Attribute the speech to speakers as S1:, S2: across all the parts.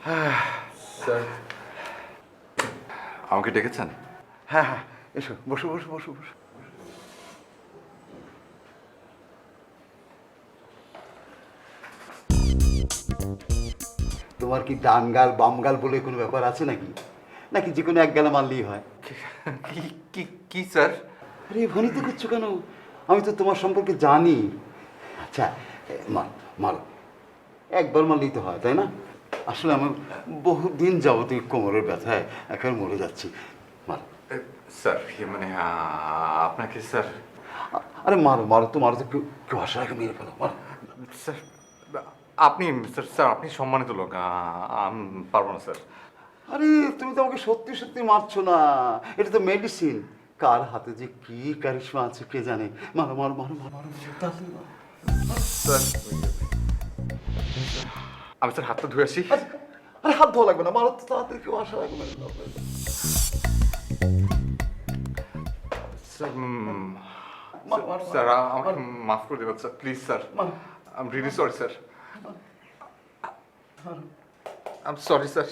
S1: Sir আমাকে ডেকেছেন?
S2: হ্যাঁ হ্যাঁ, এসো, বসো বসো বসো বসো। তোমার কি ডান গাল বাম গাল বলে কোনো ব্যাপার আছে নাকি? নাকি যে কোনো এক গালে মারলেই হয়?
S1: কি কি কি স্যার?
S2: আরে ভনিতে করছো কেন? আমি তো তোমার সম্পর্কে জানি। আচ্ছা, মার মারো, একবার মারলেই তো হয়, তাই না? আসলে আমার বহুদিন যাবত এই কোমরের ব্যথায় একেবারে মরে যাচ্ছি। মারো।
S1: স্যার মানে আপনাকে স্যার।
S2: আরে মারো মারো, তো মারো, তো কেউ কেউ আসার আগে মেরে ফেলো, মারো।
S1: স্যার আপনি স্যার স্যার আপনি সম্মানিত লোক, আমি পারবো না স্যার।
S2: আরে তুমি তো আমাকে সত্যি সত্যি মারছো না, এটা তো মেডিসিন। কার হাতে যে কি কারিশমা আছে কে জানে। মারো মারো মারো মারো মারো, তাড়াতাড়ি মারো।
S1: স্যার আমি স্যার হাতটা ধুয়ে আসি।
S2: আরে হাত ধোয়া লাগবে না, মারো তো তাড়াতাড়ি, কেউ আসার আগে মেরে দাও।
S1: স্যার
S2: মারো, মারো,
S1: স্যার
S2: মারো।
S1: আমাকে মাফ করে দেবেন sir, please sir. I am really sorry sir, I am sorry sir.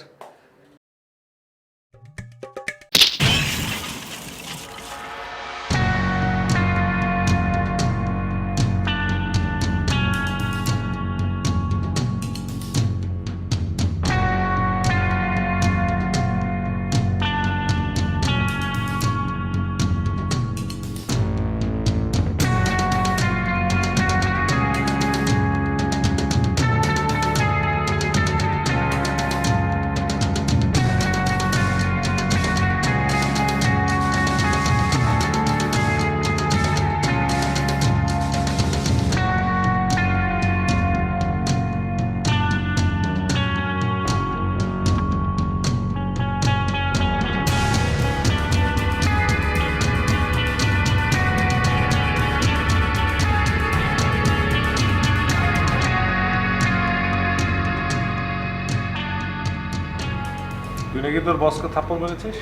S3: তুই নাকি তোর বসকে থাপ্পড় মেরেছিস?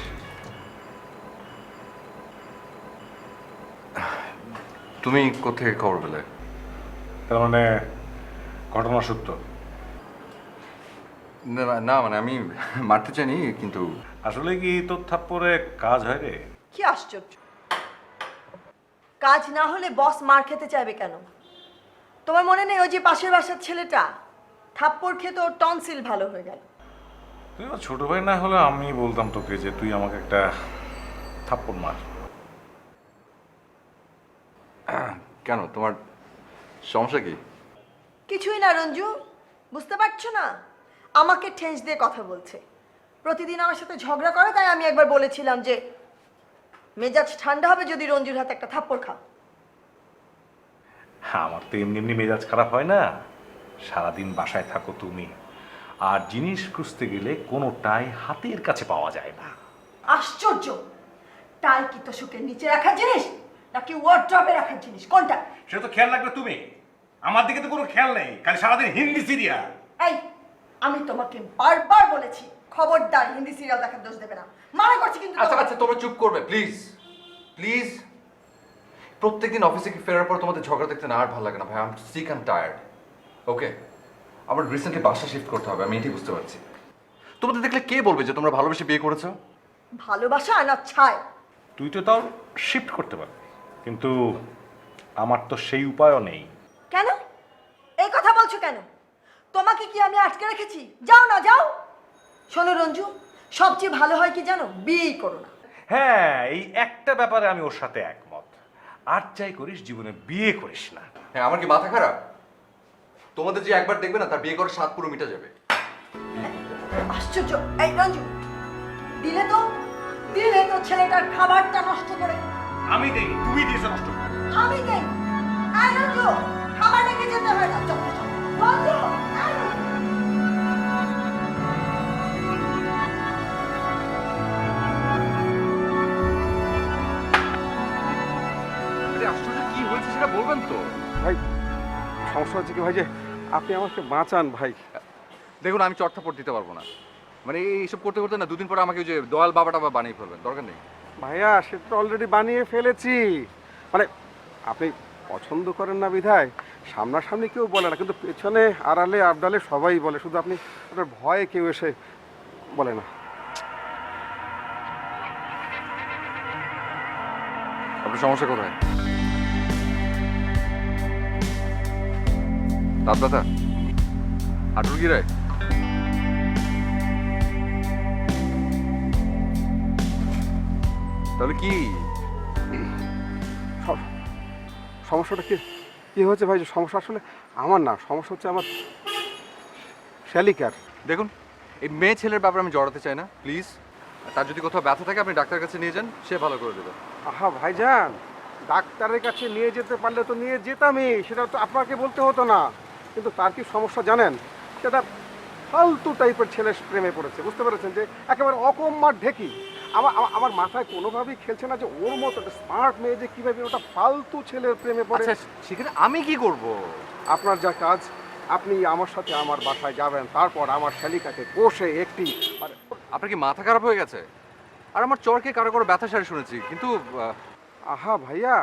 S1: তুমি কোথেকে খবর পেলে?
S3: তার মানে ঘটনা সত্য?
S1: না মানে আমি মারতে চাইনি, কিন্তু
S3: আসলে কি তোর থাপ্পড়ে কাজ হয় রে?
S4: কি আশ্চর্য! কাজ না হলে বস মার খেতে চাইবে কেন? তোমার মনে নেই ওই যে পাশের বাসার ছেলেটা থাপ্পড় খেতে ওর টনসিল ভালো হয়ে গেল?
S3: তুই আমার ছোট ভাই না হলে আমি বলতাম তোকে যে তুই আমাকে একটা থাপ্পড় মার।
S1: কেন, তোমার সমস্যা কি?
S4: কিছুই না রঞ্জু, বুঝতে পারছো না? আমাকে ঠেস দিয়ে কথা বলছে, প্রতিদিন আমার সাথে ঝগড়া করে। তাই আমি একবার বলেছিলাম যে মেজাজ ঠান্ডা হবে যদি রঞ্জুর হাতে একটা থাপ্পড় খাও।
S3: হ্যাঁ, আমার তো এমনি এমনি মেজাজ খারাপ হয় না। সারাদিন বাসায় থাকো তুমি, আর জিনিস খুঁজতে গেলে কোনোটাই হাতের কাছে পাওয়া যায় না।
S4: আশ্চর্য! টাই কি তো শুকের নিচে রাখার জিনিস নাকি ওয়ার্ড্রবে রাখার জিনিস, কোনটা?
S3: সেটা তো খেয়াল রাখবে তুমি, আমার দিকে তো কোনো খেয়াল নেই, খালি সারাদিন হিন্দি সিরিয়াল।
S4: এই, আমি তোমাকে বারবার বলেছি খবরদার হিন্দি সিরিয়াল দেখার দোষ দেবে না, মানা করছি কিন্তু।
S1: আচ্ছা আচ্ছা, তোমরা চুপ করবে প্লিজ প্লিজ। প্রত্যেকদিন অফিসে কি ফেরার পর তোমাদের ঝগড়া দেখতে না আর ভালো লাগে না ভাই। I am sick and tired. Okay, আমার রিসেন্টলি বাসা শিফট করতে হবে, আমি এটাই বুঝতে পারছি। তোমাদের দেখলে কে বলবে যে তোমরা ভালোবেসে বিয়ে করেছো?
S4: ভালোবাসা না ছাই।
S3: তুই তো তাও শিফট করতে পারবি, কিন্তু আমার তো সেই উপায়ও নেই।
S4: কেন এই কথা বলছো কেন? তোমাকে কি আমি আটকে রেখেছি? যাও না, যাও। শোনো রঞ্জু, সবচেয়ে ভালো হয় কি জানো? বিয়েই করো না।
S3: হ্যাঁ, এই একটা ব্যাপারে আমি ওর সাথে একমত। আর চাই করিস, জীবনে বিয়ে করিস না।
S1: হ্যাঁ, আমার কি মাথা খারাপ? তোমাদের যে একবার দেখবে না তার বিয়ে করার স্বাদ পুরো মিটে যাবে।
S4: আশ্চর্য! এই রঞ্জু, দিলে তো দিলে তো ছেলেটার খাবারটা নষ্ট করে।
S3: আমি দেই, তুই দিয়েছ নষ্ট করে।
S4: আমি দেই। এই রঞ্জু, খাবার রেখে যেতে হয় না। চল চল রঞ্জু, এই রঞ্জু।
S1: আরে আশ্চর্য, কি হয়েছে সেটা বলবেন তো?
S5: ভাই, সমস্যা হচ্ছে কি ভাই, যে আপনি আমাকে বাঁচান ভাই।
S1: দেখুন, আমি চটথাপড় দিতে পারবো না। মানে এইসব করতে করতে না দুদিন পরে আমাকে ওই যে দয়াল বাবাটা বানিয়ে ফেলবেন, দরকার নেই।
S5: ভাইয়া, সেটা তো অলরেডি বানিয়ে ফেলেছি। মানে আপনি পছন্দ করেন না বিধায় সামনাসামনি কেউ বলে না, কিন্তু পেছনে আড়ালে আবডালে সবাই বলে, শুধু আপনি আপনার ভয়ে কেউ এসে বলে না।
S1: আপনার সমস্যা কোথায়? দাঁত ব্যথা, হাঁটুর গিরায়? তাহলে কি
S5: সমস্যাটা কি হয়েছে ভাই? সমস্যা আসলে আমার না, সমস্যা হচ্ছে আমার শ্যালিকার।
S1: দেখুন, এই মেয়ে ছেলের ব্যাপারে আমি জড়াতে চাই না, প্লিজ। তার যদি কোথাও ব্যথা থাকে আপনি ডাক্তারের কাছে নিয়ে যান, সে ভালো করে দেবে।
S5: আহা ভাইজান, ডাক্তারের কাছে নিয়ে যেতে পারলে তো নিয়ে যেতামই, সেটা তো আপনাকে বলতে হতো না। কিন্তু তার কি সমস্যা জানেন? সেটা ফালতু টাইপের ছেলের প্রেমে পড়েছে, বুঝতে পেরেছেন? যে একেবারে অকম্মার ঢেকি। আমার মাথায় কোনোভাবেই খেলছে না যে ওর মতো একটা স্মার্ট মেয়ে যে কীভাবে ওটা ফালতু ছেলের প্রেমে পড়ে।
S1: আচ্ছা, সেখানে আমি কি করব?
S5: আপনার যা কাজ, আপনি আমার সাথে আমার বাসায় যাবেন, তারপর আমার শালিকাকে কষে একটি মানে।
S1: আপনার কি মাথা খারাপ হয়ে গেছে? আর আমার চরকে কারো কারো ব্যথা সারে শুনেছি, কিন্তু
S5: আহা ভাইয়া,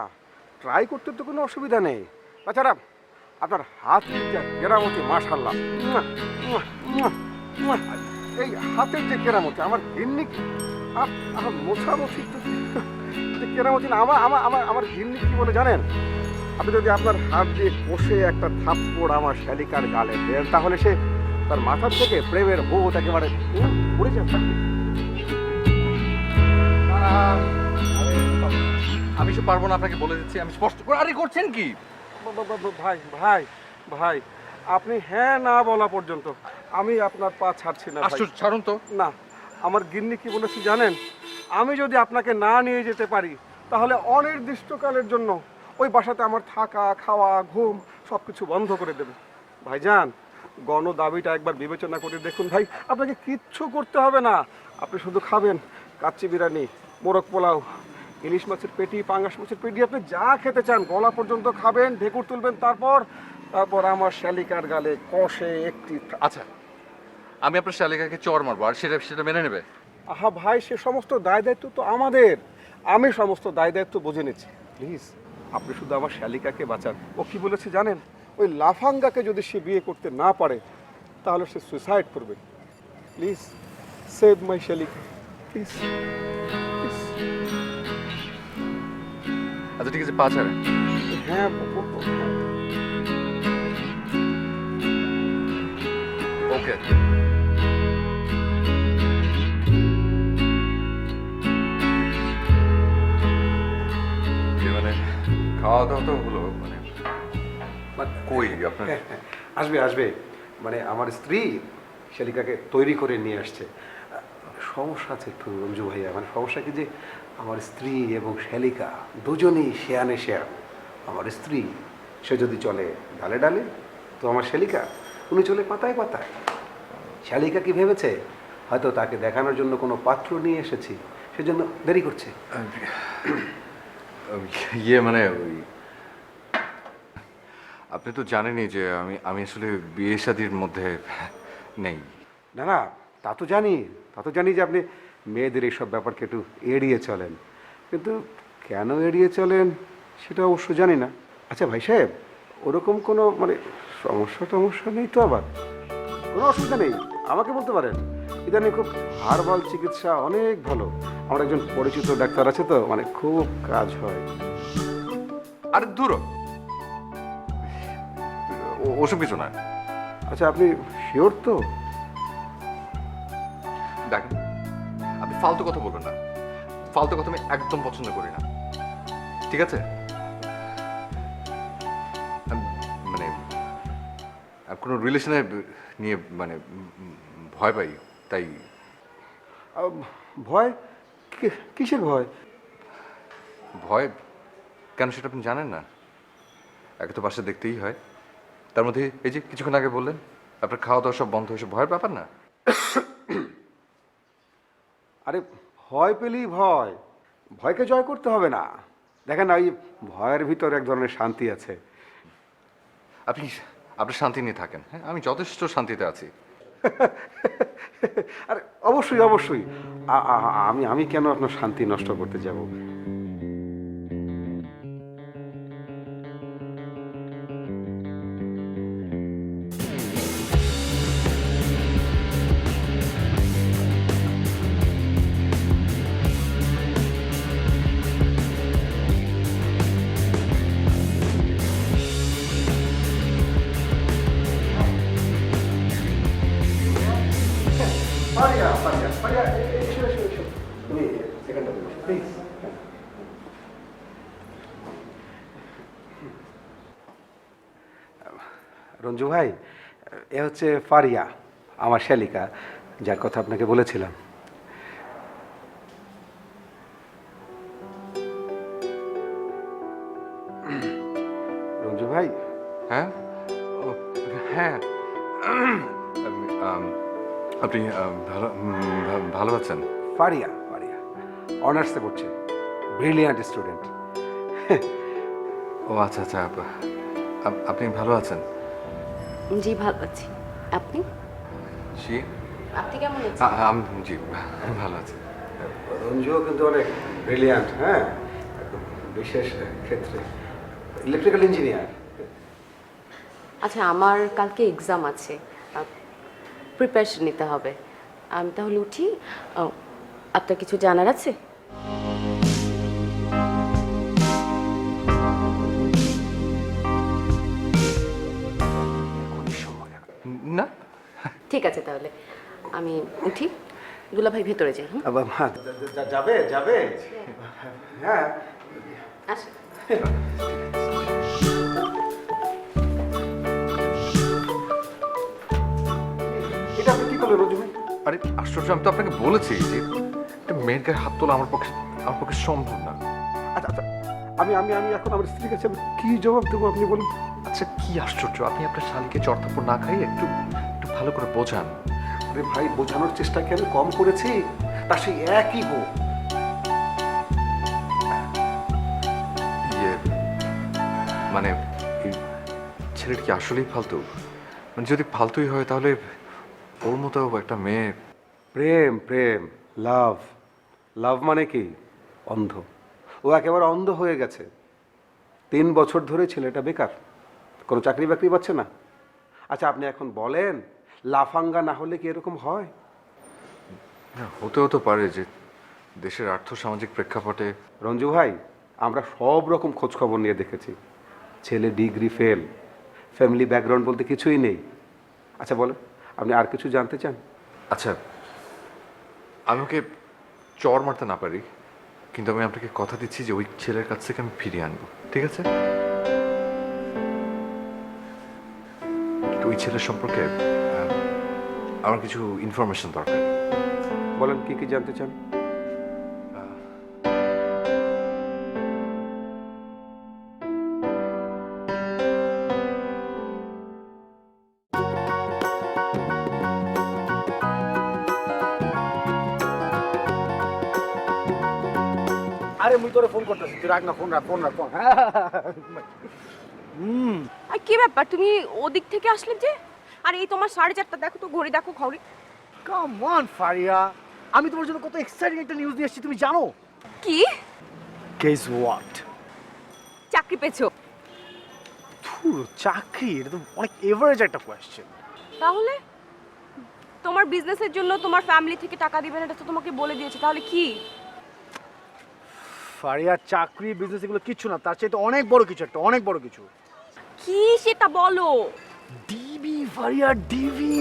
S5: ট্রাই করতে তো কোনো অসুবিধা নেই। তাছাড়া আপনার হাতের যে কেরামতি, মাশাআল্লাহ, এই হাতের যে কেরামতি, আমার ঘিন্নি আমার মোছামুছি কেরামতি না, আমার ঘিন্নি কি বলে জানেন? আপনি যদি আপনার হাত দিয়ে কষে একটা থাপ্পড় আমার শালিকার গালে দেন, তাহলে সে তার মাথার থেকে প্রেমের ভূত একেবারে পড়ে যাবে।
S1: আমি সব পারবো না, আপনাকে বলে দিচ্ছি, আমি স্পষ্ট করে। আরে করছেন কি
S5: ভাই ভাই ভাই, আপনি হ্যাঁ না বলা পর্যন্ত আমি আপনার পা ছাড়ছি না।
S1: আশ্চর্য, ছাড়ুন তো।
S5: না, আমার গিন্নি কি বলেছি জানেন? আমি যদি আপনাকে না নিয়ে যেতে পারি, তাহলে অনির্দিষ্টকালের জন্য ওই বাসাতে আমার থাকা, খাওয়া, ঘুম সব কিছু বন্ধ করে দেবে। ভাইজান, গণ দাবিটা একবার বিবেচনা করে দেখুন ভাই, আপনাকে কিচ্ছু করতে হবে না। আপনি শুধু খাবেন কাচ্চি বিরিয়ানি, মোরগ পোলাও, ইলিশ মাছের পেটি, পাঙ্গাস মাছের পেটি, আপনি যা খেতে চান গলা পর্যন্ত খাবেন, ঢেকুর তুলবেন, তারপর আমার শালিকার গালে কষে একটি।
S1: আচ্ছা, আমি আপনার শালিকাকে চর মারবো, আর সেটা মেনে নেবে?
S5: আহা ভাই, সে সমস্ত দায় দায়িত্ব তো আমাদের। আমি সমস্ত দায় দায়িত্ব বুঝে নিচ্ছি। প্লিজ, আপনি শুধু আমার শালিকাকে বাঁচান। ও কি বলেছে জানেন? ওই লাফাঙ্গাকে যদি সে বিয়ে করতে না পারে, তাহলে সে সুইসাইড করবে। প্লিজ সেভ মাই শালিকা, প্লিজ প্লিজ।
S1: আচ্ছা ঠিক আছে, 5,000।
S5: হ্যাঁ,
S1: ওকে। মানে খাওয়া দাওয়া তো হলো, মানে কই আপনার?
S5: আসবে আসবে, মানে আমার স্ত্রী শালিকাকে তৈরি করে নিয়ে আসছে। সমস্যা আছে একটু রঞ্জু ভাইয়া, মানে সমস্যা কি যে আমার স্ত্রী এবং শালিকা দুজনেই শেয়ানে শেয়ান। আমার স্ত্রী সে যদি চলে ডালে ডালে, তো আমার শালিকা উনি চলে পাতায় পাতায়। শালিকা কি ভেবেছে হয়তো তাকে দেখানোর জন্য কোনো পাত্র নিয়ে এসেছি, সেজন্য দেরি করছে।
S1: ইয়ে মানে ওই, আপনি তো জানেনই যে আমি আসলে বিয়ে শাদির মধ্যে নেই।
S5: না না, তা তো জানি যে আপনি মেয়েদের এইসব ব্যাপারকে একটু এড়িয়ে চলেন, কিন্তু কেন এড়িয়ে চলেন সেটা অবশ্য জানি না। আচ্ছা ভাই সাহেব, ওরকম কোনো মানে সমস্যা নেই তো? আবার কোনো অসুবিধা নেই, আমাকে বলতে পারেন। ইদানিং খুব হার্বাল চিকিৎসা অনেক ভালো, আমার একজন পরিচিত ডাক্তার আছে, তো মানে খুব কাজ হয়।
S1: আরে দূর, ওসব কিছু না।
S5: আচ্ছা, আপনি শিওর তো?
S1: দেখেন, আপনি ফালতু কথা বলবেন না, ফালতু কথা আমি একদম পছন্দ করি না, ঠিক আছে? মানে কোনো রিলেশনে নিয়ে মানে ভয় পাই, তাই।
S5: ভয়? কিসের ভয়?
S1: ভয় কেন সেটা আপনি জানেন না? একে তো পাশে দেখতেই হয়, তার মধ্যে এই যে কিছুক্ষণ আগে বললেন আপনার খাওয়া দাওয়া সব বন্ধ হয়েছে, ভয়ের ব্যাপার না।
S5: আরে ভয় পেলেই ভয়কে জয় করতে হবে না। দেখেন না, ওই ভয়ের ভিতর এক ধরনের শান্তি আছে।
S1: আপনি শান্তি নিয়ে থাকেন, হ্যাঁ, আমি যথেষ্ট শান্তিতে আছি।
S5: আরে অবশ্যই অবশ্যই, আমি কেন আপনার শান্তি নষ্ট করতে যাব? রঞ্জু ভাই, এ হচ্ছে ফারিয়া, আমার শালিকা, যার কথা আপনাকে বলেছিলাম। রঞ্জু ভাই,
S1: হ্যাঁ ও, হ্যাঁ আপনি ভালো আছেন?
S5: ফারিয়া, ফারিয়া অনার্সে পড়ছে, ব্রিলিয়ান্ট স্টুডেন্ট।
S1: ও আচ্ছা আচ্ছা, আপনি ভালো আছেন?
S6: জি ভালো আছি। আপনি
S1: জি
S6: আপনি কেমন আছেন?
S1: জি ভালো আছি।
S5: রঞ্জুও কিন্তু অনেক ব্রিলিয়ান্ট, হ্যাঁ, একদম বিশেষ ক্ষেত্রে ইলেকট্রিক্যাল ইঞ্জিনিয়ার।
S6: আচ্ছা, আমার কালকে এক্সাম আছে, প্রিপারেশন নিতে হবে। আমি তাহলে উঠি। আপনার কিছু জানার আছে?
S1: না
S6: ঠিক আছে, তাহলে আমি উঠি। দুলাভাই ভেতরে যাই।
S5: যাবে যাবে, হ্যাঁ।
S6: আচ্ছা।
S5: এটা আপনি কি করলেন রঞ্জু ভাই?
S1: আরে আশ্চর্য, আমি তো আপনাকে বলেছি যে একটা মেয়ের গায়ে হাত তোলা আমার পক্ষে সম্ভব না।
S5: আচ্ছা আচ্ছা, আমি আমি আমি এখন আমার স্ত্রীর কাছে আমি কি জবাব দেবো আপনি বলুন?
S1: আচ্ছা কি আশ্চর্য, আপনি আপনার শালীকে চড়থাপ্পড় না খাইয়ে একটু একটু ভালো করে বোঝান।
S5: আরে ভাই, বোঝানোর চেষ্টা কি আমি কম করেছি? তার সেই একই গো।
S1: ইয়ে মানে এই ছেলেটা কি আসলেই ফালতু? মানে যদি ফালতুই হয় তাহলে ওর মতো একটা মেয়ে।
S5: প্রেম প্রেম, লাভ, লাভ মানে কি? অন্ধ। ও একেবারে অন্ধ হয়ে গেছে। 3 বছর ধরে ছেলেটা বেকার, কোনো চাকরি বাকরি পাচ্ছে না। আচ্ছা আপনি এখন বলেন, লাফাঙ্গা না হলে কি এরকম হয়?
S1: হতেও তো পারে যে দেশের আর্থসামাজিক প্রেক্ষাপটে।
S5: রঞ্জু ভাই, আমরা সব রকম খোঁজ খবর নিয়ে দেখেছি, ছেলে ডিগ্রি ফেল, ফ্যামিলি ব্যাকগ্রাউন্ড বলতে কিছুই নেই। আচ্ছা বলেন, আপনি আর কিছু জানতে চান?
S1: আচ্ছা আমি ওকে চর মারতে না পারি, কিন্তু আমি আপনাকে কথা দিচ্ছি যে ওই ছেলের কাছ থেকে আমি ফিরিয়ে আনবো, ঠিক আছে? ওই ছেলের সম্পর্কে আমার কিছু ইনফরমেশন দরকার।
S5: বলেন কি কি জানতে চান? আরে মুই তোরে ফোন করতেছি, তুই রাখ না ফোন, রাখ ফোন, রাখ ফোন।
S7: আর কি ব্যাপার, তুমি ওদিক থেকে আসলে যে? আর এই তোমার 4:30, দেখো তো ঘড়ি, দেখো ঘড়ি।
S8: কাম অন ফারিয়া, আমি তোমার জন্য কত এক্সাইটিং একটা নিউজ নিয়ে এসেছি, তুমি জানো?
S7: কি?
S8: Guess what?
S7: চাকরি পেয়েছো?
S8: ধুর, চাকরি? এটা তো অনেক এভারেজ একটা কোয়েশ্চেন।
S7: তাহলে তোমার বিজনেসের জন্য তোমার ফ্যামিলি থেকে টাকা দিবেন, এটা তো তোমাকে বলে দিয়েছে। তাহলে কি?
S8: ফারিয়া, চাকরি বিজনেস এগুলো কিচ্ছু না, তার চাইতে অনেক বড় কিছু, একটা অনেক বড় কিছু।
S7: কি সেটা বলো।
S8: ডিবি ফারিয়া, ডিবি,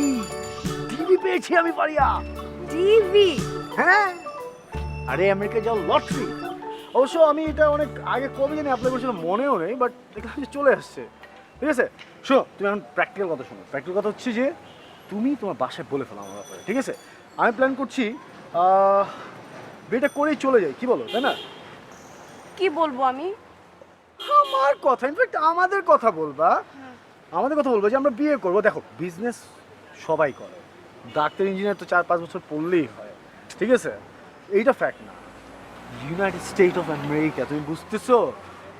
S8: ডিবি পেয়েছি আমি ফারিয়া।
S7: ডিভি?
S8: হ্যাঁ, আরে আমেরিকা যাও লটারি। অবশ্য আমি এটা অনেক আগে কবে জানি অ্যাপ্লাই করেছিলাম, মনেও নেই, বাট দেখলাম যে চলে আসছে। ঠিক আছে, শোনো তুমি এখন প্র্যাকটিক্যাল কথা শোনো। প্র্যাকটিক্যাল কথা হচ্ছে যে তুমি তোমার বাসায় বলে ফেলো আমার ব্যাপারে, ঠিক আছে? আমি প্ল্যান করছি বিয়েটা করেই চলে যাই, কি বলো, তাই না?
S7: কি বলবো আমি?
S8: আমার কথা, ইনফ্যাক্ট আমাদের কথা বলবা, আমাদের কথা বলবো যে আমরা বিয়ে করবো। দেখো, বিজনেস সবাই করে, ডাক্তার ইঞ্জিনিয়ার তো 4-5 বছর পড়লেই হয়, ঠিক আছে? এইটা ফ্যাক্ট না। ইউনাইটেড স্টেট অফ আমেরিকা, তুমি বুঝতেছো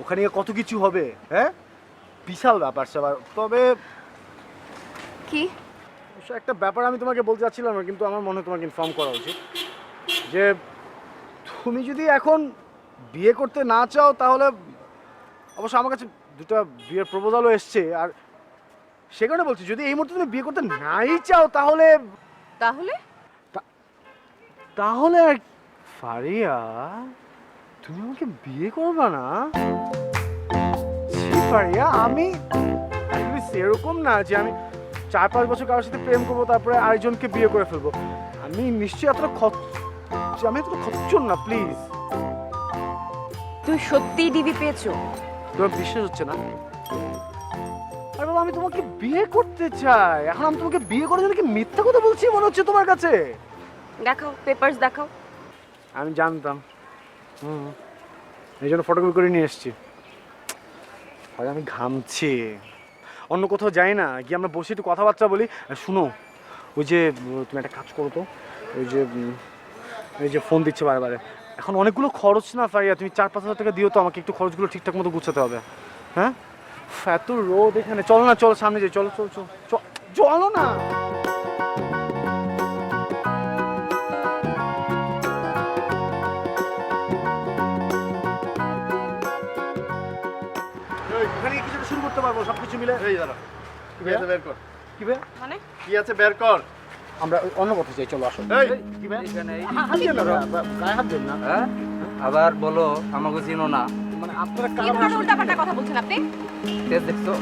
S8: ওখানে গিয়ে কত কিছু হবে, হ্যাঁ? বিশাল ব্যাপার স্যাপার। তবে
S7: কি?
S8: অবশ্য একটা ব্যাপার আমি তোমাকে বলতে চাচ্ছিলাম না, কিন্তু আমার মনে হয় তোমাকে ইনফর্ম করা উচিত যে তুমি যদি এখন বিয়ে করতে না চাও, তাহলে অবশ্য আমার কাছে 2টা বিয়ের প্রপোজালও এসছে, আর সে কারণে বলছি যদি এই মুহূর্তে তুমি বিয়ে করতে নাই চাও, তাহলে
S7: তাহলে
S8: তাহলে আর ফারিয়া, তুমি আমাকে বিয়ে করবা না? ছি ফারিয়া, আমি সেরকম না যে আমি 4-5 বছর কারোর সাথে প্রেম করবো তারপরে আরেকজনকে বিয়ে করে ফেলবো। আমি নিশ্চয়ই আমি এতটা খচ্চর না, প্লিজ।
S7: তুমি সত্যিই ডিভি পেয়েছো?
S8: তোমার বিশ্বাস হচ্ছে না? আরে বাবা, বাবা আমি তোমাকে বিয়ে করতে চাই, এখন আমি তোমাকে বিয়ে করার জন্য কি মিথ্যা কথা বলছি মনে হচ্ছে তোমার কাছে?
S7: দেখাও, পেপারস দেখাও।
S8: আমি জানতাম, এই জন্য ফটোকপি করে নিয়ে এসেছি। ভাই আমি ঘামছি, অন্য কোথাও যাই না, গিয়ে আমরা বসে একটু কথাবার্তা বলি। আর শুনো, ওই যে তুমি একটা কাজ করো তো, ওই যে এই যে ফোন দিচ্ছে বারে বারে, এখন অনেকগুলো খরচ না ফারিয়া, তুমি 4-5 হাজার টাকা দিও তো, আমাকে একটু খরচগুলো ঠিকঠাক মতো গুছাতে হবে। হ্যাঁ, এত রোদ এখানে, চলো না, চলো সামনে যাই, চলো চলো চলো চলো না। এখানে কিছু শুরু করতে পারবো সবকিছু মিলে। এই দাঁড়া, কি বের কর, কি বে
S7: মানে
S8: কি আছে বের কর। আমরা অন্য কথা চাই, চলো আসো। এই কি বে হাত দিয়ে না, গায়ে হাত দেন না।
S9: হ্যাঁ আবার বলো আমাকে চিনো না?
S8: মানে আপনারা
S7: কি ধরনের উল্টাপাল্টা কথা বলছেন আপনি?
S9: তেজ দেখছো?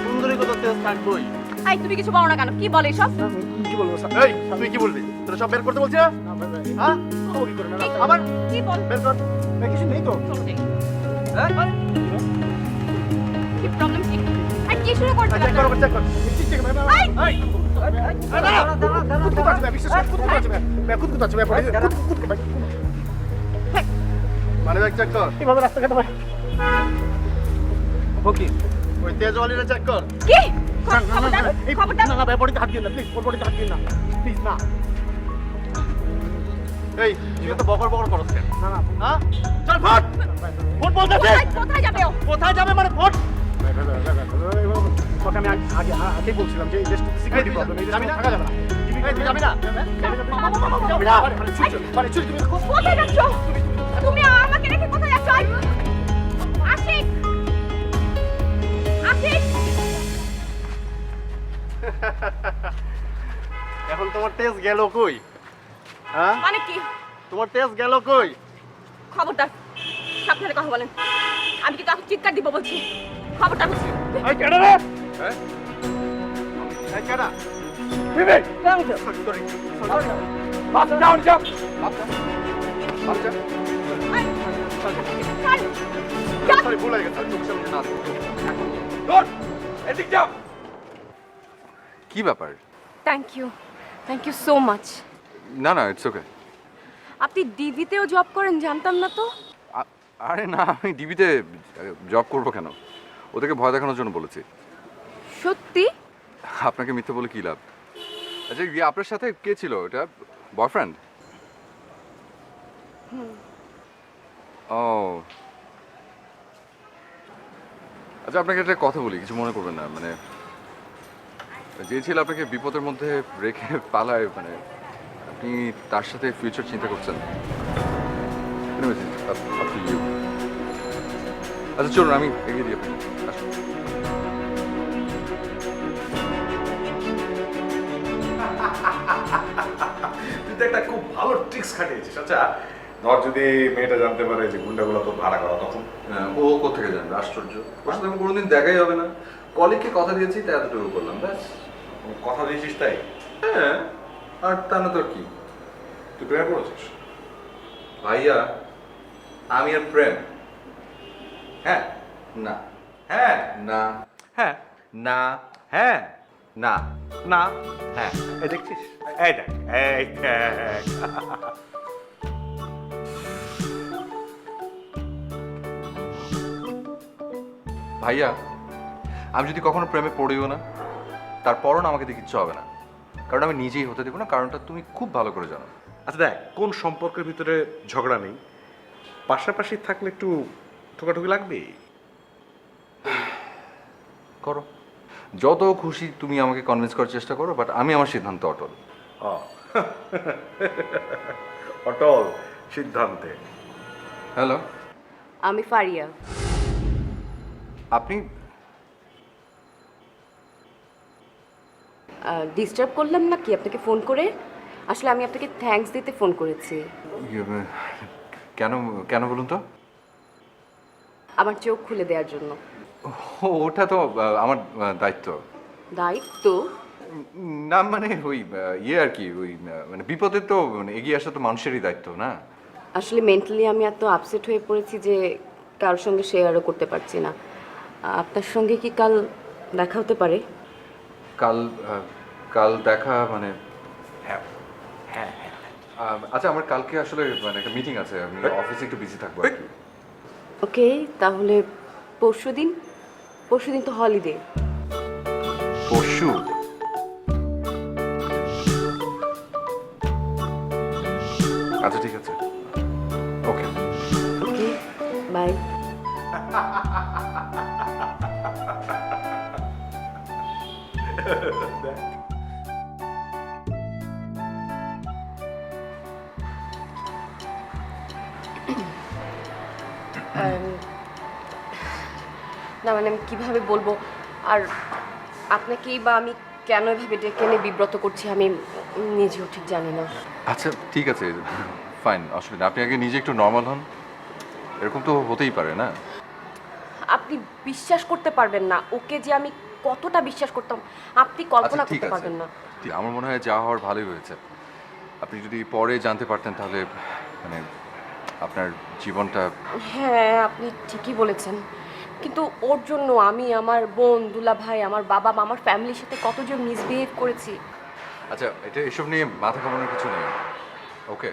S9: সুন্দরী কত তেজ থাকবোই।
S7: এই তুমি কিছু বলো না কেন? কি বলে এসব?
S8: কি বলবো? এই তুই কি বলবি? তোরা সব বের করতে বলছিস না? হ্যাঁ ও কি করে না আবার
S7: কি বল?
S8: বের কর। কিছু নেই তো।
S7: চলো যাই।
S9: হ্যাঁ
S7: কি প্রবলেম কি? আর কি শুরু করতে
S8: চেক কর, চেক কর। ঠিক ঠিক ভাই ভাই। এই মানে ব্যাগ চেক কর। কিভাবে রাস্তাঘাটে ভাই?
S9: ওকে
S8: ওই তেজওয়ালিরা চেক কর।
S7: কি?
S8: এই
S7: খবরদার।
S8: না না বডিতে হাত দিন না প্লিজ, ওর বডিতে হাত দিন না প্লিজ, না। এই তুই তো বকর বকর করছ কেন? না না হ্যাঁ চল ফট ফট বলতে দে।
S7: কোথায় যাবে ও?
S8: কোথায় যাবে মানে ফট? তোকে আমি আগেই বলছিলাম যে এই দেশটা সিকিউরিটি প্রবলেম, এই দেশে থাকা যাবে না। এই তুই যাবি না? যাবি না? মানে চুল তুমি
S7: কোথায় যাচ্ছ? তুমি আমাকে রেখে কোথায় যাচ্ছ? আশিক! আশিক!
S8: এখন তোমার তেজ গেল কই? হ্যাঁ
S7: মানে কি?
S8: তোমার তেজ গেল কই?
S7: খবরদার, সাবধানে কথা বলেন। আমি কিন্তু এখন চিৎকার দিব বলছি। খবরদার বলছি।
S8: এই কেডা রে? হ্যাঁ এই কেডা? বিবে সরি বাপ ডাউন জাম্প বাপ যা সরি ভুল হয়ে গেছে, তোর সামনে না ডোন্ট এদিক যাও।
S1: কি ব্যাপার?
S7: Thank you so much.
S1: না না, ইটস ওকে।
S7: আপনি ডিভিতেও জব করেন, জানতাম না তো।
S1: আরে না, আমি ডিবিতে জব করবো কেন? ওদেরকে ভয় দেখানোর জন্য বলেছি।
S7: সত্যি?
S1: আপনাকে মিথ্যে বলে কি লাভ? আচ্ছা ইয়ে, আপনার সাথে কে ছিল? এটা বয়ফ্রেন্ড? ও আচ্ছা, আপনাকে একটা কথা বলি, কিছু মনে করবেন না। মানে যে ছিল আপনাকে বিপদের মধ্যে রেখে পালায়, মানে আপনি তার সাথে ফিউচার চিন্তা করছেন। আচ্ছা চলুন, আমি এগিয়ে দিই আপনাকে। আসুন।
S3: তুই তো একটা খুব ভালো ট্রিক্স খাটিয়েছিস। আচ্ছা ধর যদি মেয়েটা জানতে পারে যে গুন্ডাগুলো তো ভাড়া করা, তখন?
S1: ও কোথেকে জানবে? আশ্চর্য, ওর সাথে আমি কোনোদিন দেখাই হবে না। কলিগকে কথা দিয়েছি, তাই এতটুকু করলাম, ব্যাস।
S3: কথা দিয়েছিস তাই?
S1: হ্যাঁ, আর তা না তোর কি?
S3: তুই প্রেমে পড়েছিস?
S1: ভাইয়া, আমি আর প্রেম? হ্যাঁ না, হ্যাঁ না,
S3: হ্যাঁ
S1: না,
S3: হ্যাঁ
S1: না,
S3: না
S1: হ্যাঁ।
S3: এই দেখছিস, এই দেখ, এই দেখ।
S1: ভাইয়া, আমি যদি কখনো প্রেমে পড়িও না, তারপরও না আমাকে দিয়ে কিচ্ছু হবে না, কারণ আমি নিজেই হতে দেবো না। কারণটা তুমি খুব ভালো করে জানো।
S3: আচ্ছা দেখ, কোন সম্পর্কের ভিতরে ঝগড়া নেই, পাশাপাশি থাকলে একটু ঠোকাঠুকি লাগবে।
S1: করো, যত খুশি তুমি আমাকে কনভিন্স করার চেষ্টা করো, বাট আমি আমার সিদ্ধান্ত অটল।
S3: অটল সিদ্ধান্তে।
S1: হ্যালো,
S6: আমি ফারিয়া।
S1: আপনি?
S6: ডিস্টার্ব করলাম না কি আপনাকে ফোন করে? আসলে আমি আপনাকে থ্যাঙ্কস দিতে ফোন করেছি।
S1: কেন কেন বলুন তো?
S6: আমার চোখ খুলে দেওয়ার জন্য।
S1: ওটা তো আমার দায়িত্ব।
S6: দায়িত্ব?
S1: না মানে ওই ইয়ে আর কি, ওই মানে বিপদে তো এগিয়ে আসা তো মানুষেরই দায়িত্ব না?
S6: আসলে মেন্টালি আমি এত আপসেট হয়ে পড়েছি যে কারোর সঙ্গে শেয়ারও করতে পারছি না। আপনার সঙ্গে কি কাল দেখা হতে পারে।
S1: কাল কাল দেখা মানে
S3: হ্যাঁ হ্যাঁ হ্যাঁ
S1: আচ্ছা আমার কালকে আসলে মানে একটা মিটিং আছে, আমি অফিসে একটু বিজি থাকবো আর কি।
S6: ওকে, তাহলে পরশুদিন তো হলিডে।
S1: পরশু? আচ্ছা ঠিক আছে, ওকে।
S6: ওকে, বাই। না মানে আমি কিভাবে বলবো, আর আপনাকেই বা আমি কেন এভাবে ডেকে এনে বিব্রত করছি আমি নিজেও ঠিক জানি না।
S1: আচ্ছা ঠিক আছে, ফাইন, অসুবিধা। আপনি আগে নিজে একটু নর্মাল হন, এরকম তো হতেই পারে না।
S6: আপনি বিশ্বাস করতে পারবেন না ওকে যে আমি কতটা বিশ্বাস করতাম, আপনি কল্পনা
S1: আচ্ছা ঠিক
S6: করতে
S1: আছে,
S6: পারবেন না।
S1: আমার মনে হয় যা হওয়ার ভালোই হয়েছে। আপনি যদি পরে জানতে পারতেন তাহলে মানে আপনার জীবনটা।
S6: হ্যাঁ, আপনি ঠিকই বলেছেন, কিন্তু ওর জন্য আমি আমার বোন, দুলা ভাই, আমার বাবা মা, আমার ফ্যামিলির সাথে কত যে মিসবিহেভ করেছি।
S1: আচ্ছা এটা এসব নিয়ে মাথা ঘামানোর কিছু নেই, ওকে?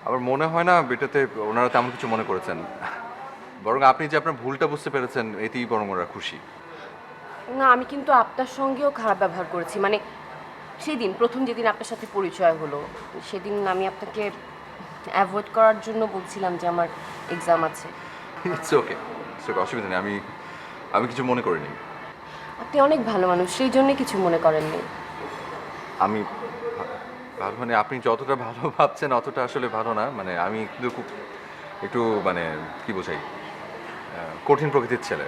S1: আমার মনে হয় না এটাতে ওনারা তেমন কিছু মনে করেছেন, বরং আপনি যে আপনার ভুলটা বুঝতে পেরেছেন এতেই বরং ওরা খুশি।
S6: না, আমি কিন্তু আপনার সঙ্গেও খারাপ ব্যবহার করেছি, মানে সেদিন প্রথম যেদিন আপনার সাথে পরিচয় হলো সেদিন আমি আপনাকে অ্যাভয়েড করার জন্য বলছিলাম যে আমার এক্সাম আছে।
S1: ইটস ওকে, অসুবিধা নেই, আমি কিছু মনে করিনি।
S6: আপনি অনেক ভালো মানুষ, সেই জন্যই কিছু মনে করেননি।
S1: আমি ভালো মানে আপনি যতটা ভালো ভাবছেন অতটা আসলে ভালো না, মানে আমি কিন্তু খুব একটু মানে কি বোঝাই, কঠিন প্রকৃতির ছেলে।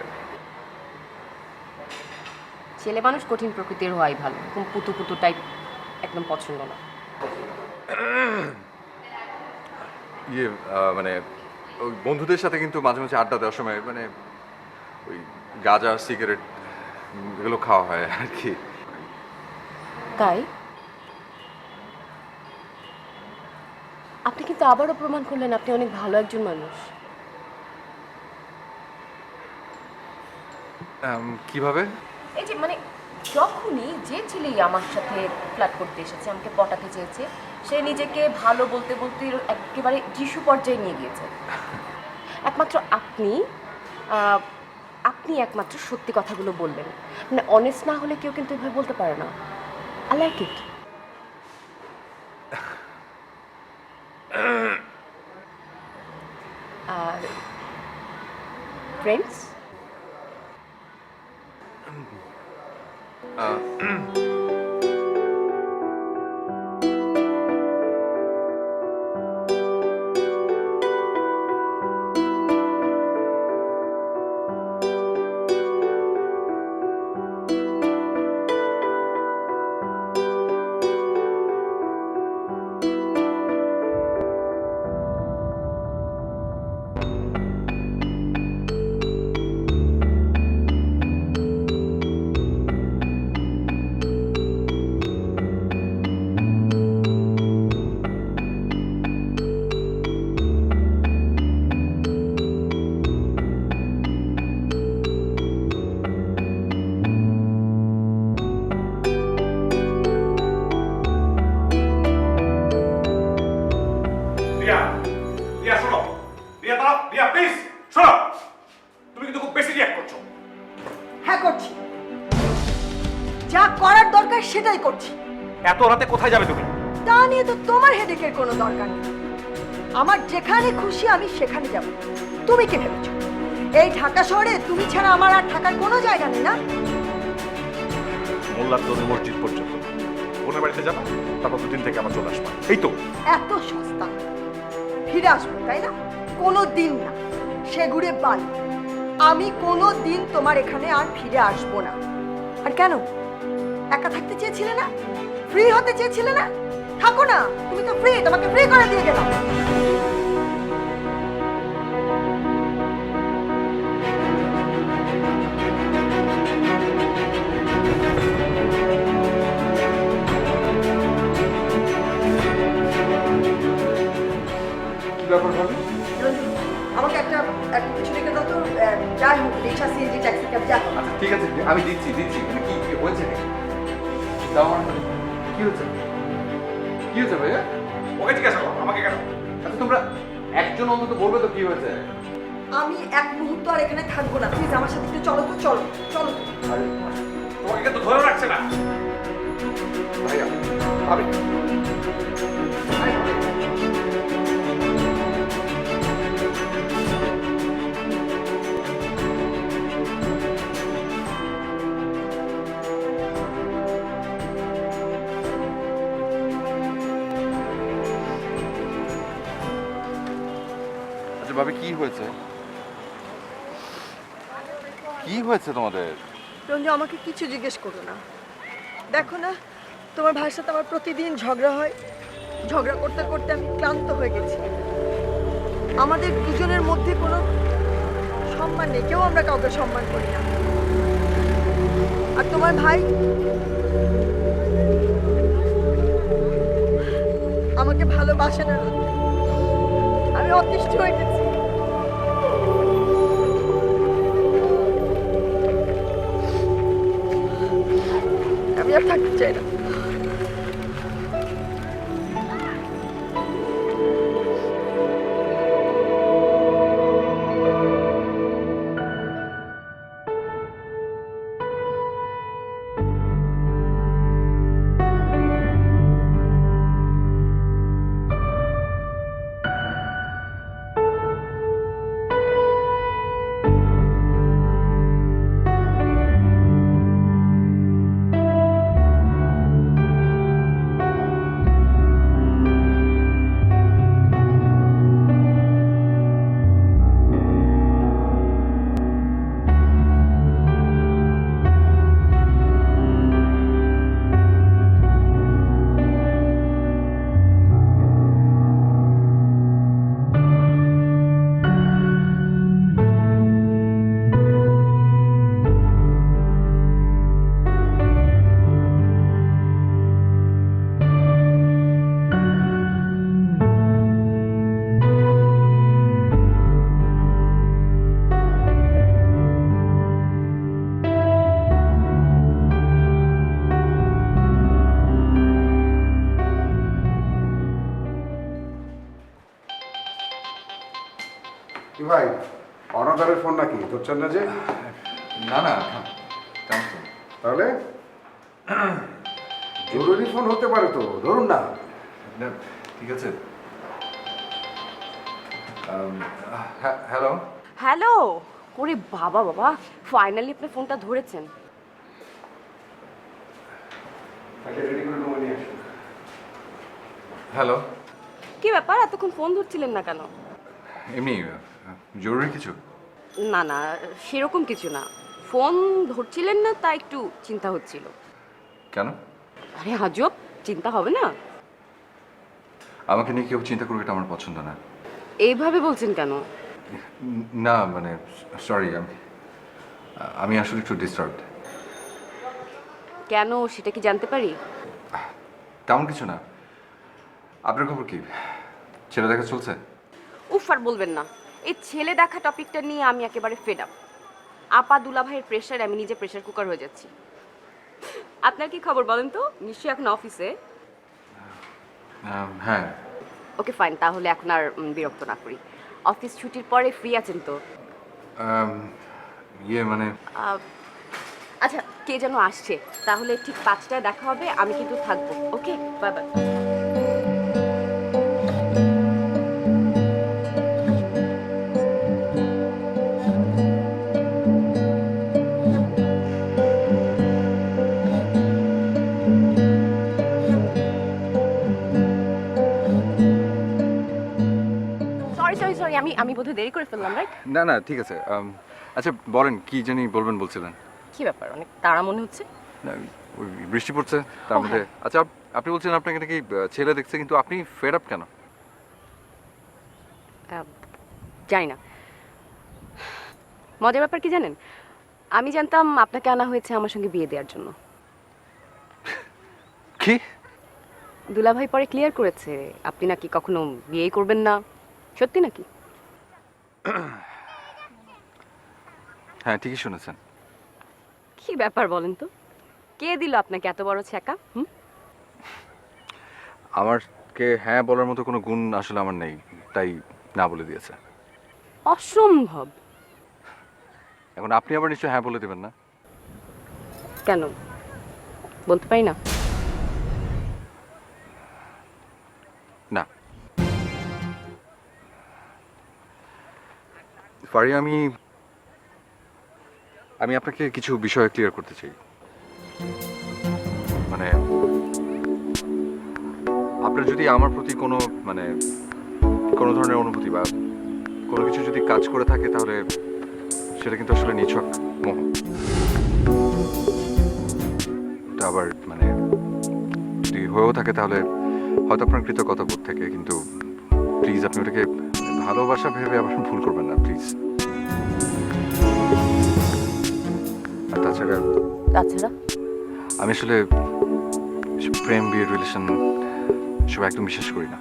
S6: ছেলে মানুষ কঠিন প্রকৃতির হওয়াই ভালো, এরকম পুতু পুতু টাইপ একদম পছন্দ না।
S1: ইয়ে মানে ওই বন্ধুদের সাথে কিন্তু মাঝে মাঝে আড্ডা দেওয়ার সময় মানে ওই গাঁজা সিগারেট এগুলো খাওয়া হয় আর কি।
S6: তাই আপনি কিন্তু আবারও প্রমাণ করলেন আপনি অনেক ভালো একজন মানুষ।
S1: কিভাবে?
S6: এই যে মানে যখনই যে ছেলেই আমার সাথে ফ্ল্যাট করতে এসেছে, আমাকে পটাতে চেয়েছে, সে নিজেকে ভালো বলতে বলতে একেবারে যিশু পর্যায়ে নিয়ে গিয়েছে। একমাত্র আপনি একমাত্র সত্যি কথাগুলো বললেন, মানে অনেস্ট না হলে কেউ কিন্তু এভাবে বলতে পারে না। I like it. আর ফ্রেন্ডস?
S3: রিয়া, রিয়া শোনো, রিয়া দাঁড়াও, রিয়া প্লিজ শোনো, তুমি কিন্তু খুব বেশি রিয়াক্ট করছো।
S4: হ্যাঁ করছি, যা করার দরকার সেটাই করছি।
S3: এত রাতে কোথায় যাবে তুমি?
S4: তা নিয়ে তো তোমার হেডেকের কোনো দরকার নেই। আমার যেখানে খুশি আমি সেখানে যাব। তুমি কি ভেবেছো এই ঢাকা শহরে তুমি ছাড়া আমার আর থাকার কোনো জায়গা নেই না?
S3: মোল্লারদোর মসজিদ পর্যন্ত বোনের বাড়িতে যাবা, তারপর দুদিন থেকে আবার চলে আসবা, এই তো।
S4: এত সস্তা ফিরে আসবো তাই না? কোনো দিন না, সে ঘুরে বাল। আমি কোনো দিন তোমার এখানে আর ফিরে আসবো না। আর কেন, একা থাকতে চেয়েছিলে না? ফ্রি হতে চেয়েছিলে না? থাকো না, তুমি তো ফ্রি, তোমাকে ফ্রি করে দিয়ে গেলাম।
S1: কি ব্যাপার ভাবি?
S4: রঞ্জু, আমাকে একটা কিছু রেখে দাও তো, যাই হোক রিক্সা সিএনজি ট্যাক্সি ক্যাব যা হোক।
S1: আচ্ছা ঠিক আছে আমি দিচ্ছি মানে কি কি হয়েছে নাকি দাও আমার হাতে। কি হয়েছে ভাইয়া?
S3: ওকে জিজ্ঞাসা করো, আমাকে কেন?
S1: আচ্ছা তোমরা একজন অন্তত বলবে তো কি হয়েছে।
S4: আমি এক মুহূর্ত আর এখানে থাকবো না, প্লিজ আমার সাথে একটু চলো তো, চলো চলো তো।
S3: তোমাকে কিন্তু ধরে রাখছে না।
S1: ভাইয়া ভাবি আচ্ছা ভাবি কি হয়েছে তোমাদের?
S4: রঞ্জু আমাকে কিছু জিজ্ঞেস করো না, দেখো না তোমার ভাইয়ের সাথে আমার প্রতিদিন ঝগড়া হয়, ঝগড়া করতে করতে আমি ক্লান্ত হয়ে গেছি। আমাদের দুজনের মধ্যে কোনো সম্মান নেই, কেউ আমরা কাউকে সম্মান করি না। আর তোমার ভাই আমাকে ভালোবাসে না রঞ্জু, আমি অতিষ্ঠ হয়ে গেছি। আমি আর থাকতে চাই না।
S10: কি ভাই অনাদারের ফোন নাকি ধরছেন না যে?
S1: না না কেমন তো?
S10: তাহলে জরুরি ফোন হতে পারে তো, ধরুন না।
S1: না, ঠিক আছে। Hello
S6: hello. ওরে বাবা বাবা, ফাইনালি আপনি ফোনটা ধরেছেন।
S10: রেডি করে নেবো, নিয়ে আসুন।
S1: হ্যালো
S6: কি ব্যাপার, এতক্ষণ ফোন ধরছিলেন না কেন?
S1: এমনি জরুরি কিছু?
S6: না না, সেরকম কিছু না। ফোন ধরছিলেন না তা একটু চিন্তা হচ্ছিল।
S1: কেন?
S6: আরে আজব, চিন্তা হবে না?
S1: আমাকে নিয়ে কেউ চিন্তা করবে এটা আমার পছন্দ না।
S6: এইভাবে বলছেন কেন?
S1: না মানে সরি, আমি আসলে একটু ডিস্টার্বড।
S6: কেন সেটা কি জানতে পারি?
S1: তেমন কিছু না। আপনার খবর কি? ছেলে দেখা চলছে?
S6: উফ, আর বলবেন না। এই ছেলে দেখা টপিকটা নিয়ে আমি একেবারে ফেড আপ। আপা দুলা ভাইয়ের প্রেশার আমি নিজে প্রেশার কুকার হয়ে যাচ্ছি। আপনার কি খবর বলেন তো? নিশ্চয়ই এখন অফিসে।
S1: হ্যাঁ।
S6: ওকে ফাইন, তাহলে এখন আর বিরক্ত না করি। অফিস ছুটির পরে ফ্রি আছেন তো?
S1: ইয়ে মানে
S6: আচ্ছা, কে যেন আসছে, তাহলে ঠিক 5টায় দেখা হবে। আমি কিন্তু থাকবো। ওকে, বাই বাই। সরি, আমি বোধহয় দেরি করে ফেললাম, রাইট?
S1: না না ঠিক আছে। আচ্ছা বলেন কি জানি বলবেন বলছিলেন।
S6: কি ব্যাপার, অনেক তাড়া মনে হচ্ছে?
S1: না, ওই বৃষ্টি পড়ছে তার মধ্যে। আচ্ছা আপনি বলছেন আপনাকে নাকি ছেলে দেখছে, কিন্তু আপনি ফেড আপ কেন?
S6: জানি না। মজার ব্যাপার কি জানেন, আমি জানতাম আপনাকে আনা হয়েছে আমার সঙ্গে বিয়ে দেওয়ার জন্য।
S1: কি?
S6: দুলাভাই পরে ক্লিয়ার করেছে আপনি নাকি কখনো বিয়েই করবেন না। সত্যি নাকি?
S1: হ্যাঁ ঠিকই শুনেছেন।
S6: কি ব্যাপার বলেন তো, কে দিল আপনাকে এত বড় ছ্যাঁকা?
S1: আমারকে হ্যাঁ বলার মতো কোনো গুণ আসলে আমার নেই, তাই না বলে দিয়েছে।
S6: অসম্ভব।
S1: এখন আপনি আবার নিশ্চয়ই হ্যাঁ বলে দেবেন না?
S6: কেন বলতে পারি না?
S1: না ফারিয়া, আমি আপনাকে কিছু বিষয় ক্লিয়ার করতে চাই। মানে আপনার যদি আমার প্রতি কোনো ধরনের অনুভূতি বা কোনো কিছু যদি কাজ করে থাকে, তাহলে সেটা কিন্তু আসলে নিছক মোহ। এটা আবার যদি হয়েও থাকে, তাহলে হয়তো আপনার কৃতজ্ঞতা বোধ থেকে, কিন্তু প্লিজ আপনি ওটাকে ভালোবাসা ভেবে আবার ভুল করবেন না, প্লিজ। আর তাছাড়া আমি আসলে প্রেম, বিয়ের রিলেশন সব একদম বিশ্বাস করি না।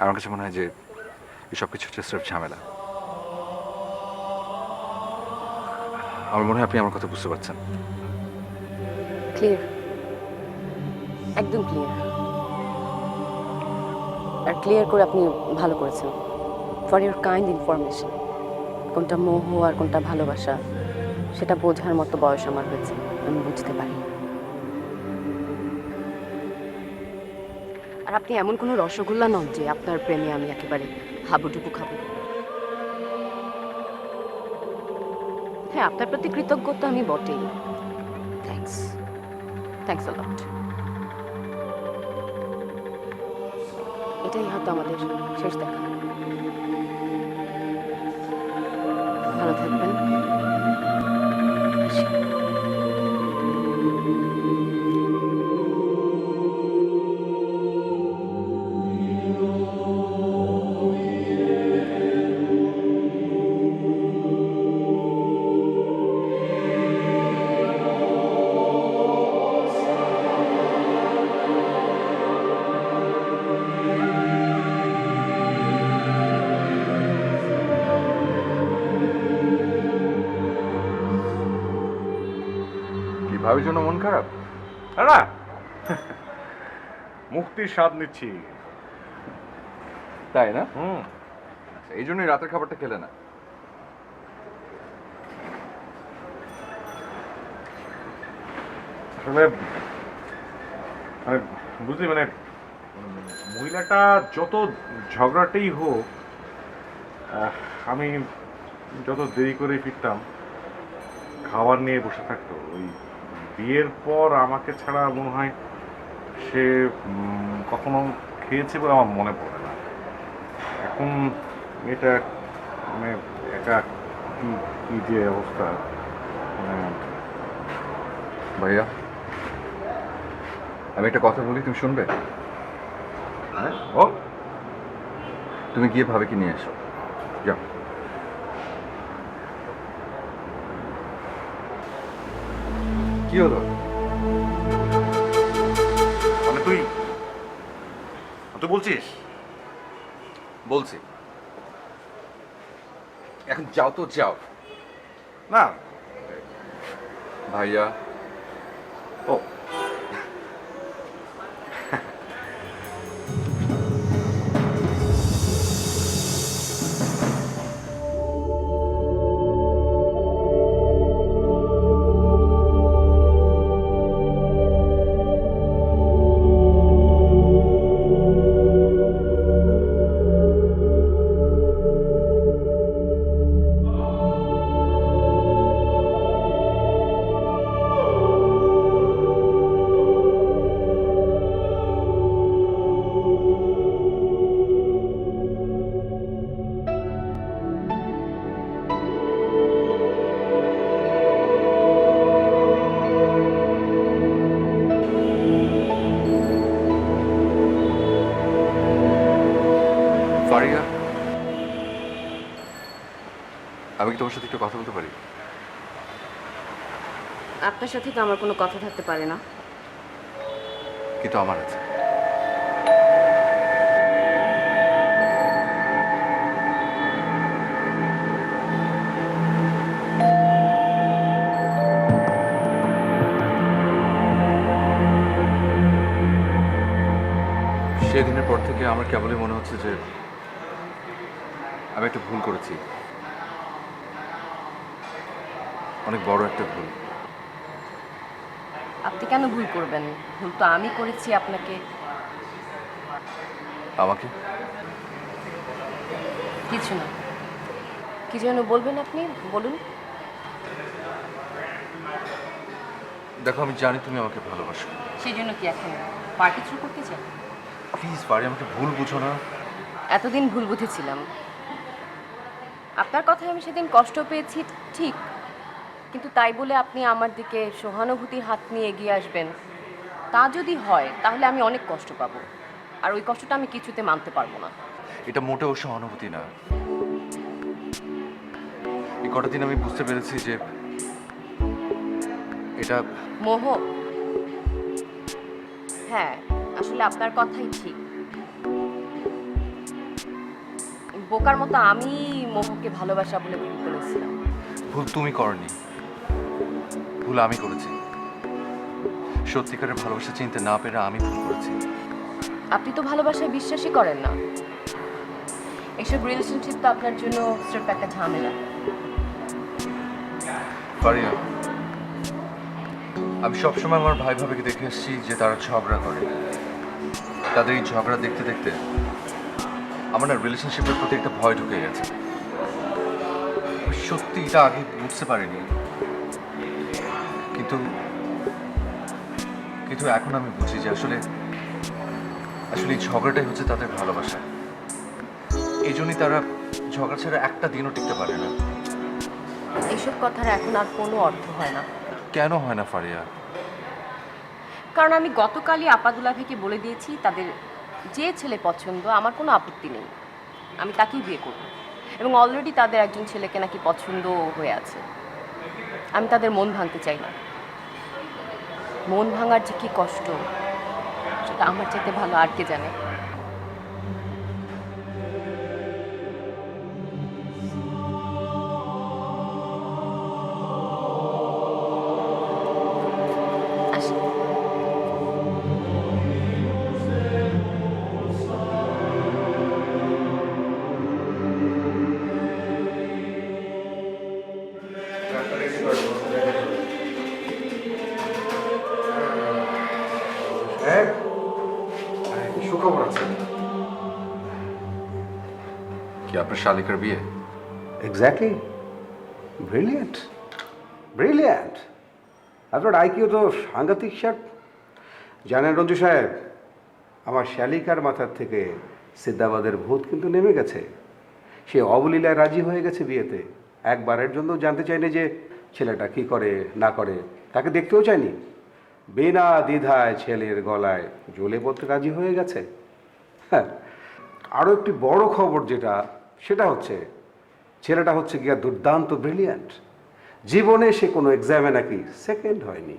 S1: আমার কাছে মনে হয় যে এসব কিছু হচ্ছে স্রেফ ঝামেলা। আমার মনে হয় আপনি আমার কথা বুঝতে পারছেন।
S6: ক্লিয়ার, একদম ক্লিয়ার। আর ক্লিয়ার করে আপনি ভালো করেছেন। For your kind information. কোনটা মোহ আর কোনটা ভালোবাসা সেটা বোঝার মতো বয়স আমার হয়েছে, আমি বুঝতে পারি। আর আপনি এমন কোনো রসগোল্লা নন যে আপনার প্রেমে আমি একেবারে হাবুডুবু খাবো। হ্যাঁ, আপনার প্রতি কৃতজ্ঞতা আমি বটেই। থ্যাঙ্কস, থ্যাঙ্কস আ লট। এটাই হয়তো আমাদের শেষ দেখা। ভালো থাকবেন। আসি।
S1: কি ভাবির জন্য মন খারাপ?
S3: না, মুক্তির স্বাদ নিচ্ছি।
S1: তাই না? এই জন্যই রাতের খাবারটা খেলে না।
S3: আসলে বুঝলি মহিলাটা যত ঝগড়াটেই হোক, আমি যত দেরি করে ফিরতাম খাবার নিয়ে বসে থাকতো। ওই বিয়ের পর আমাকে ছাড়া মনে হয় সে কখনো খেয়েছে বলে আমার মনে পড়ে না। এখন এটা একা কি যে অবস্থা।
S1: ভাইয়া, আমি একটা কথা বলি, তুমি শুনবে?
S3: হ্যাঁ, ও
S1: তুমি গিয়ে ভাবে কি নিয়ে এসো, যাও। কি হলো?
S3: তুই বলছিস?
S1: বলছি। এখন যাও তো, যাও।
S3: না
S1: ভাইয়া।
S3: ও
S1: ফারিয়া, আমি কি তোমার সাথে একটু কথা বলতে পারি?
S6: আপনার সাথে তো আমার কোনো কথা থাকতে পারে না।
S1: কিন্তু আমার আছে। পর থেকে আমার কেবলই মনে হচ্ছে যে আমি একটা ভুল করেছি, অনেক বড় একটা ভুল।
S6: আপনি কেন ভুল করবেন? ভুল তো আমি করেছি আপনাকে।
S1: আমাকে
S6: কিছু না। কি যেন বলবেন আপনি? বলুন।
S1: দেখো, আমি জানি তুমি আমাকে ভালোবাসো।
S6: সেই জন্য কি এখন পার্টি শুরু করতে চান?
S1: প্লিজ পারি, আমাকে ভুল বুঝো না।
S6: এতদিন ভুল বুঝেছিলাম। আপনার কথায় আমি সেদিন কষ্ট পেয়েছি ঠিক, কিন্তু তাই বলে আপনি আমার দিকে সহানুভূতির হাত নিয়ে এগিয়ে আসবেন, তা যদি হয় তাহলে আমি অনেক কষ্ট পাবো, আর ওই কষ্টটা আমি কিছুতে মানতে পারবো না।
S1: এটা মোটেও সহানুভূতি না। এই কটা দিন আমি বুঝতে পেরেছি যে এটা
S6: মোহ। হ্যাঁ, আসলে আপনার কথাই ঠিক। বোকার মতো আমি মোহকে ভালোবাসা বলে ভুল করেছিলাম।
S1: ভুল তুমি করনি, ভুল আমি করেছি। সত্যিকারের ভালোবাসা চিনতে না পেরে আমি ভুল করেছি।
S6: আপনি তো ভালোবাসায় বিশ্বাসই করেন না। এসব রিলেশনশিপ তো আপনার জন্য স্রেফ একটা ঝামেলা।
S1: ফারিয়া, আমি সবসময় আমার ভাই ভাবিকে দেখে এসেছি যে তারা ঝগড়া করে। তাদের এই ঝগড়া দেখতে দেখতে আমার না রিলেশনশিপের প্রতি একটা ভয় ঢুকে গেছে। সত্যি এটা আগে বুঝতে পারিনি, কিন্তু কিন্তু এখন আমি বুঝি যে আসলে আসলে এই ঝগড়াটাই হচ্ছে তাদের ভালোবাসা। এই জন্যই তারা ঝগড়া ছাড়া একটা দিনও টিকতে পারে না।
S6: এইসব কথার এখন আর কোনো অর্থ হয় না।
S1: কেন হয় না ফারিয়া?
S6: কারণ আমি গতকালই আপাদুল্লাহ ভাইকে বলে দিয়েছি তাদের যে ছেলে পছন্দ আমার কোনো আপত্তি নেই, আমি তাকেই বিয়ে করব। এবং অলরেডি তাদের একজন ছেলেকে নাকি পছন্দ হয়ে আছে। আমি তাদের মন ভাঙতে চাই না। মন ভাঙার যে কি কষ্ট সেটা আমার চাইতে ভালো আর কে জানে। আসি।
S10: হ্যাঁ, সুখবর আছে।
S1: কি আপনার শালিকার বিয়ে?
S10: Exactly, brilliant brilliant. আপনার আইকিউ তো সাংঘাতিক শার্ট। জানেন রঞ্জু সাহেব, আমার শালিকার মাথার থেকে সিদ্ধাবাদের ভূত কিন্তু নেমে গেছে। সে অবলীলায় রাজি হয়ে গেছে বিয়েতে। একবারের জন্য জানতে চাইনি যে ছেলেটা কি করে না করে, তাকে দেখতেও চাইনি। বিনা দ্বিধায় ছেলের গলায় জ্বলে পড়তে রাজি হয়ে গেছে। হ্যাঁ, আরও একটি বড় খবর যেটা, সেটা হচ্ছে ছেলেটা হচ্ছে গিয়া দুর্দান্ত ব্রিলিয়ান্ট। জীবনে সে কোনো এক্সামে নাকি সেকেন্ড হয়নি।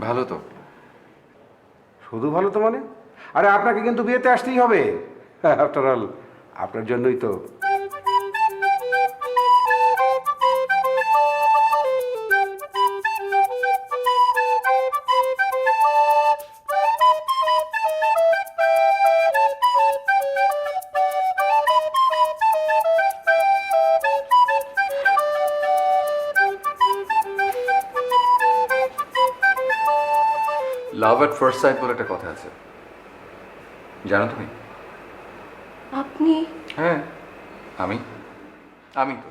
S1: ভালো তো।
S10: শুধু ভালো তো মানে? আরে আপনাকে কিন্তু বিয়েতে আসতেই হবে। আফটার অল আপনার জন্যই তো।
S1: লাভ এট ফার্স্ট সাইট বলে একটা কথা আছে, জানো তুমি?
S6: আপনি?
S1: হ্যাঁ, আমি আমি তো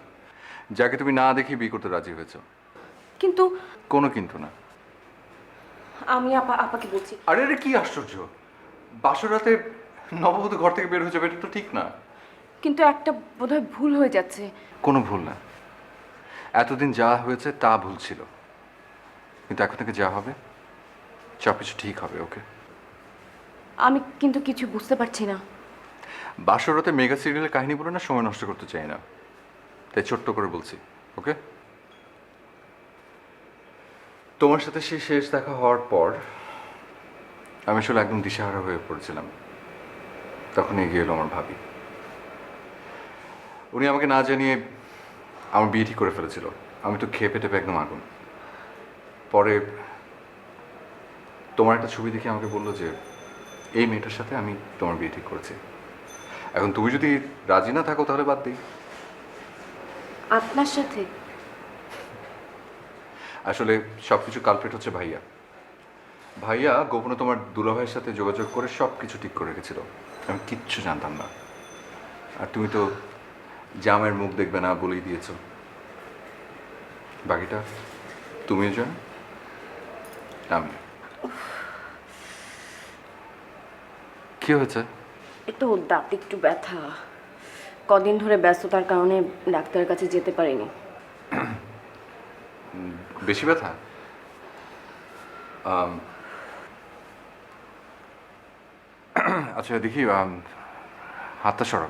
S1: যাকে তুমি না দেখে বিয়ে করতে রাজি হয়েছ।
S6: কিন্তু
S1: কোনো কিন্তু না।
S6: আমি আপাকে বলছি।
S1: আরে আরে কি আশ্চর্য! বাসর রাতে নববধূ ঘর থেকে বের হয়ে যাবে, এটা তো ঠিক না।
S6: কিন্তু একটা বোধহয় ভুল হয়ে যাচ্ছে।
S1: কোনো ভুল না। এতদিন যা হয়েছে তা ভুল ছিল, কিন্তু এখন থেকে যা হবে সব কিছু ঠিক হবে। ওকে?
S6: আমি কিন্তু কিছু বুঝতে পারছি না।
S1: বাসর রাতে মেগা সিরিয়ালের কাহিনী বলে না সময় নষ্ট করতে চাই না, তাই ছোট্ট করে বলছি। ওকে? তোমার সাথে সেই শেষ দেখা হওয়ার পর আমি আসলে একদম দিশেহারা হয়ে পড়েছিলাম। তখন এগিয়ে এলো আমার ভাবি। উনি আমাকে না জানিয়ে আমার বিয়ে ঠিক করে ফেলেছিল। আমি তো খেপে টেপে একদম আগুন। পরে তোমার একটা ছবি দেখে আমাকে বললো যে এই মেয়েটার সাথে আমি তোমার বিয়ে ঠিক করেছি। এখন তুমি যদি রাজি না থাকো তাহলে বাদ দিই।
S6: আপনার সাথে?
S1: আসলে সব কিছু কালপ্রিট হচ্ছে ভাইয়া। ভাইয়া গোপনে তোমার দুলাভাইয়ের সাথে যোগাযোগ করে সব কিছু ঠিক করে রেখেছিল, আমি কিচ্ছু জানতাম না। আর তুমি তো জামাইয়ের মুখ দেখবে না বলেই দিয়েছো। বাকিটা তুমিও জানো, আমি। কি হয়েছে?
S6: একটু দাঁত একটু ব্যথা, কদিন ধরে ব্যস্ততার কারণে ডাক্তারের কাছে যেতে পারিনি।
S1: বেশি ব্যথা? আচ্ছা দেখি, হাতটা সরো।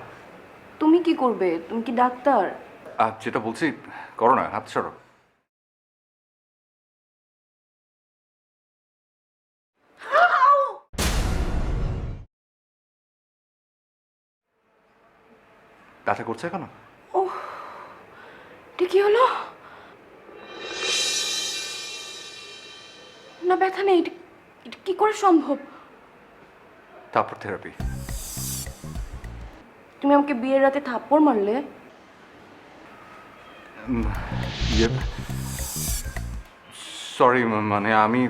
S6: তুমি কি করবে? তুমি কি ডাক্তার?
S1: যেটা বলছি করো না, হাত সরো। ব্যথা করছে কেন?
S6: এটা কি হলো? না ব্যথা নেই, এটা কি করে সম্ভব?
S1: তারপর থেরাপি।
S6: তুমি আমাকে বিয়ের রাতে থাপ্পড় মারলে?
S1: সরি, মানে আমি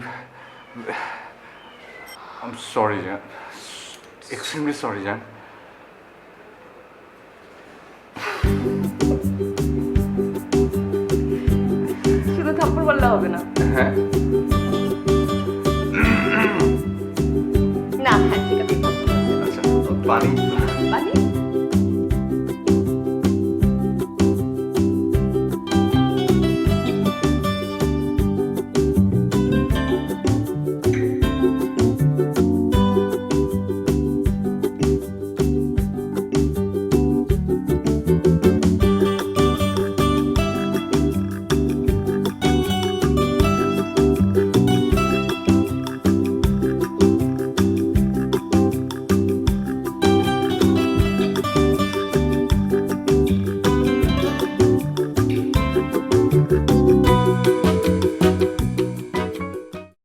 S1: সরি জান, এক্সট্রিমলি সরি জান।
S6: শুধু থাপ্পড় মারলে হবে না?
S1: হ্যাঁ
S6: না হ্যাঁ ঠিক আছে।
S1: আচ্ছা, পানি